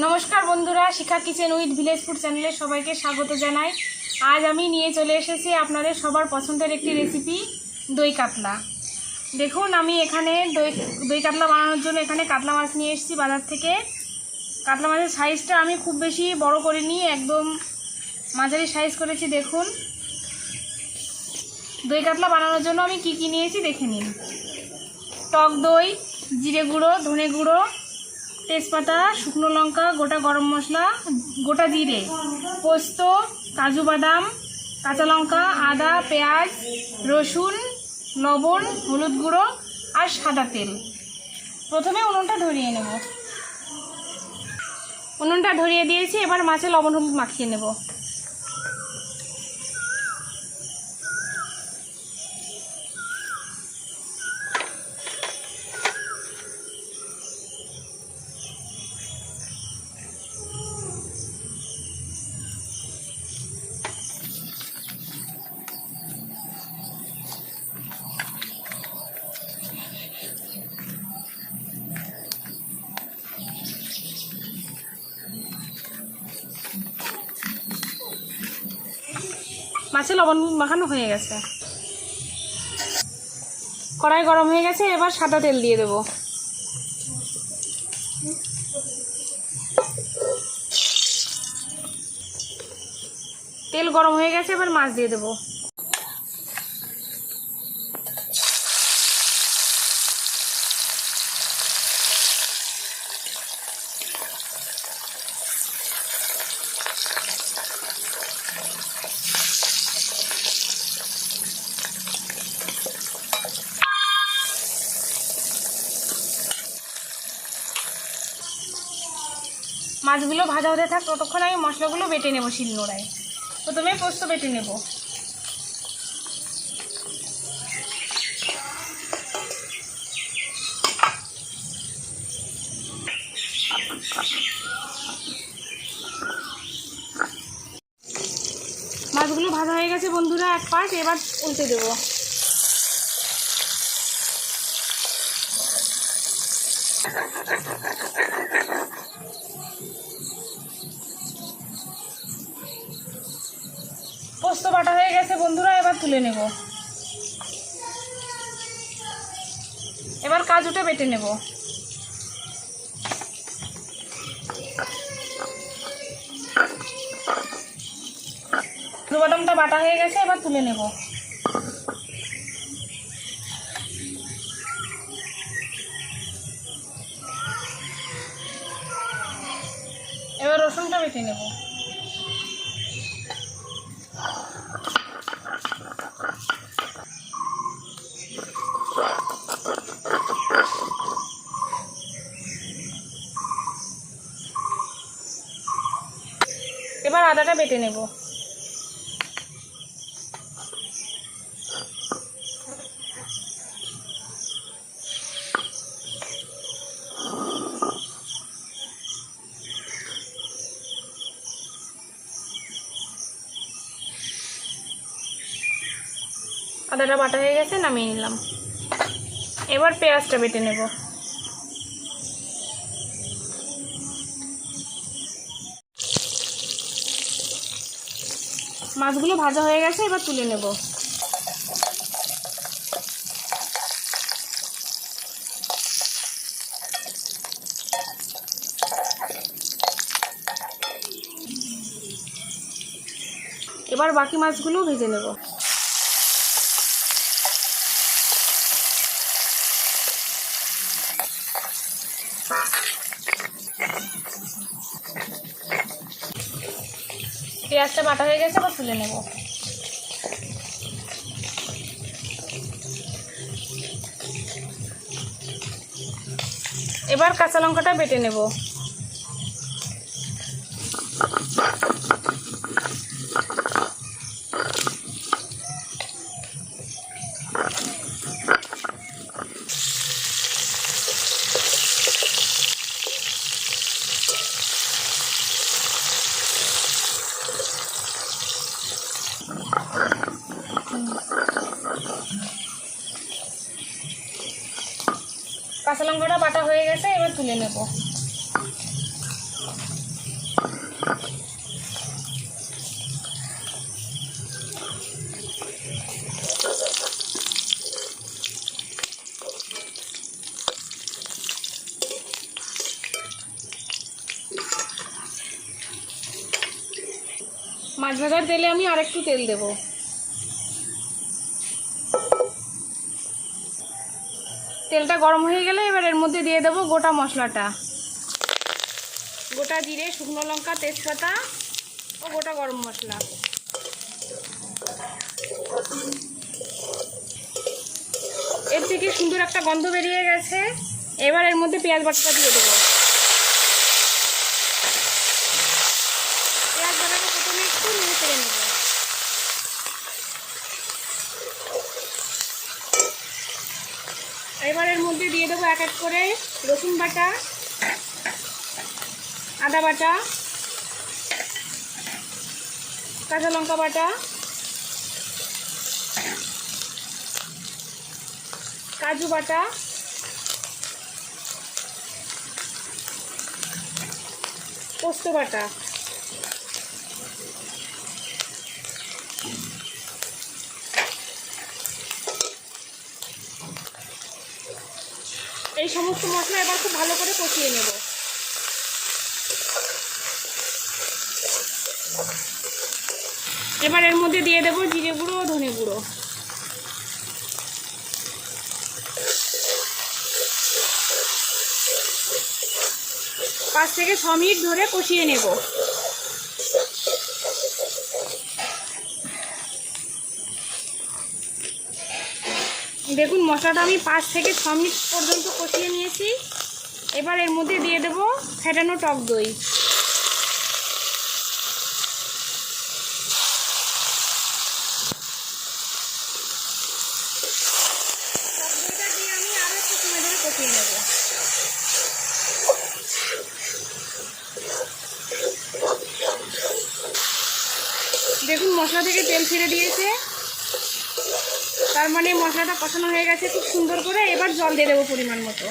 নমস্কার বন্ধুরা, শিখা kitchen with village food চ্যানেলে সবাইকে স্বাগত জানাই। আজ আমি নিয়ে চলে এসেছি আপনাদের সবার পছন্দের একটি রেসিপি, দই কাতলা। দেখুন, আমি এখানে দই কাতলা বানানোর জন্য এখানে কাতলা মাছ নিয়ে এসেছি বাজার থেকে। কাতলা মাছের সাইজটা আমি খুব বেশি বড় করিনি, একদম মাঝারি সাইজ করেছি। দেখুন, দই কাতলা বানানোর জন্য আমি কি কি নিয়েছি দেখে নিন। টক দই, জিরে গুঁড়ো, ধনে গুঁড়ো, তেজপাতা, শুকনো লঙ্কা, গোটা গরম মশলা, গোটা জিরে, পোস্ত, কাজু বাদাম, কাঁচা লঙ্কা, আদা, পেঁয়াজ, রসুন, লবণ, হলুদ গুঁড়ো আর সাদা তেল। প্রথমে উনুনটা ধরিয়ে নেব। উনুনটা ধরিয়ে দিয়েছি, এবার মাছে লবণ হলুদ মাখিয়ে নেব। মাছে লবণ মাখানো হয়ে গেছে, কড়াই গরম হয়ে গেছে। এবার সাদা তেল দিয়ে দেব। তেল গরম হয়ে গেছে, এবার মাছ দিয়ে দেব। মাছগুলো ভাজা হতে থাক, ততক্ষণ আমি মশলাগুলো বেটে নেব শিলনোড়ায়। প্রথমে পোস্ত বেটে নেব। মাছগুলো ভাজা হয়ে গেছে বন্ধুরা এক পাশ, এবার উল্টে দেব। পোস্ত বাটা হয়ে গেছে বন্ধুরা, এবার তুলে নেব। এবার কাজুটা বেটে নেব। কাজু বাদামটা বাটা হয়ে গেছে, এবার তুলে নেব। এবার রসুনটা বেটে নেব। এবার আদাটা বেটে নেব। আদাটা বাটা হয়ে গেছে, নামিয়ে নিলাম। এবার পেঁয়াজটা বেটে নেব। মাছগুলো ভাজা হয়ে গেছে, এবার তুলে নেব। এবার বাকি মাছগুলো ভেজে নেব। পেঁয়াজটা বাটা হয়ে গেছে, আবার তুলে নেব। এবার কাঁচা লঙ্কাটা বেটে নেব। কাঁচা লঙ্কাটা বাটা হয়ে গেছে, এবার তুলে নেব। মাছ ভাজার তেলে আমি আরেকটু তেল দেব। তেলটা গরম হয়ে গেলে এবার এর মধ্যে দিয়ে দেব গোটা মশলাটা, গোটা জিরে, শুকনো লঙ্কা, তেজপাতা ও গোটা গরম মশলা। এর থেকে সুন্দর একটা গন্ধ বেরিয়ে গেছে। এবার এর মধ্যে পেঁয়াজ বাটাটা দিয়ে দেবো। পেঁয়াজ বাটাটা প্রথমে একটু নেড়ে চেড়ে নেব। এবার এর মধ্যে দিয়ে দেবো এক এক করে রসুন বাটা, আদা বাটা, কাঁচা লঙ্কা বাটা, কাজু বাটা, পোস্ত বাটা। এই সমস্ত মশলা এবার খুব ভালো করে কষিয়ে নেব। এবার এর মধ্যে দিয়ে দেবো জিরে গুঁড়ো ও ধনে গুঁড়ো। 5 থেকে 6 মিনিট ধরে কষিয়ে নেব। দেখুন মশলাটা আমি 5 থেকে 6 মিনিট পর্যন্ত কষিয়ে নিয়েছি। এবার এর মধ্যে দিয়ে দেব ফেটানো টক দই। টক দইটা দিয়ে আমি আরও একটু সময় ধরে কষিয়ে নেব। দেখুন মশলা থেকে তেল ছেড়ে দিয়েছে, তার মানে মশলাটা কষানো হয়ে গেছে খুব সুন্দর করে। এবার জল দিয়ে দেবো পরিমাণ মতো।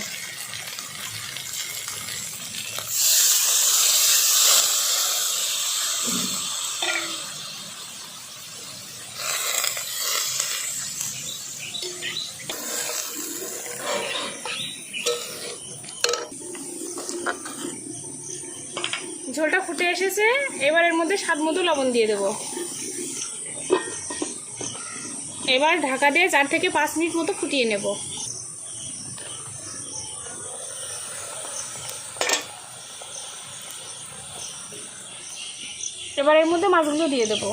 ঝোলটা ফুটে এসেছে, এবার এর মধ্যে স্বাদ মতো লবণ দিয়ে দেবো। এবার ঢাকা দিয়ে 4 থেকে 5 মিনিট মতো ফুটিয়ে নেব। এবার এর মধ্যে মাছগুলো দিয়ে দেবো।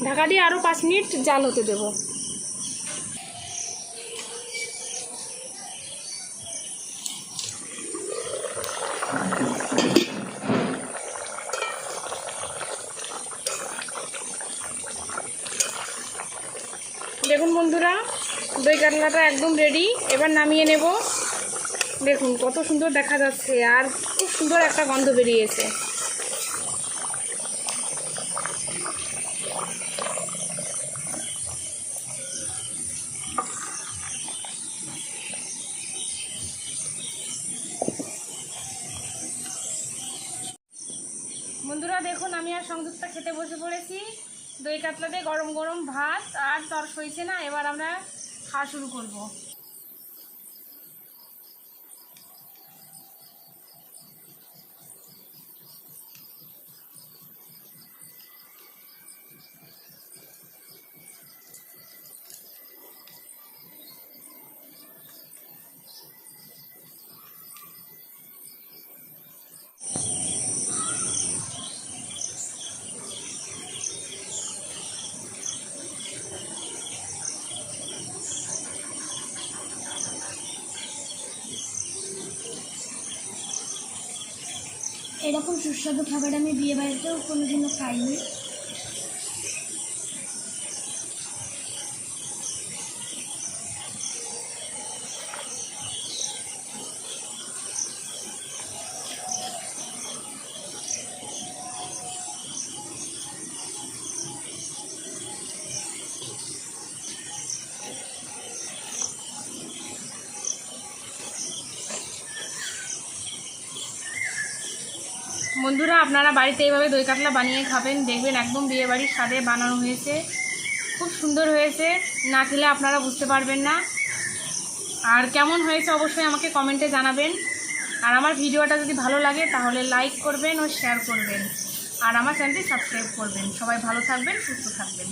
ঢাকা দিয়ে আরও 5 মিনিট জাল হতে দেব। দেখুন বন্ধুরা, দই কাতলাটা একদম রেডি। এবার নামিয়ে নেব। দেখুন কত সুন্দর দেখা যাচ্ছে আর খুব সুন্দর একটা গন্ধ বেরিয়েছে। বন্ধুরা দেখুন আমি আর সংযুক্তা খেতে বসে পড়েছি। দই কাতলাতে গরম গরম ভাত আর তর সইছে না। এবার আমরা খাওয়া শুরু করব। এরকম সুস্বাদু খাবার আমি বিয়ে বাড়িতেও কোনোদিনও খাইনি। বন্ধুরা আপনারা বাড়িতে এইভাবে দই কাতলা বানিয়ে খাবেন, দেখবেন একদম বিয়েবাড়ির স্বাদে বানানো হয়েছে, খুব সুন্দর হয়েছে। না খেলে আপনারা বুঝতে পারবেন না। আর কেমন হয়েছে অবশ্যই আমাকে কমেন্টে জানাবেন। আর আমার ভিডিওটা যদি ভালো লাগে তাহলে লাইক করবেন ও শেয়ার করবেন, আর আমার চ্যানেলটি সাবস্ক্রাইব করবেন। সবাই ভালো থাকবেন, সুস্থ থাকবেন।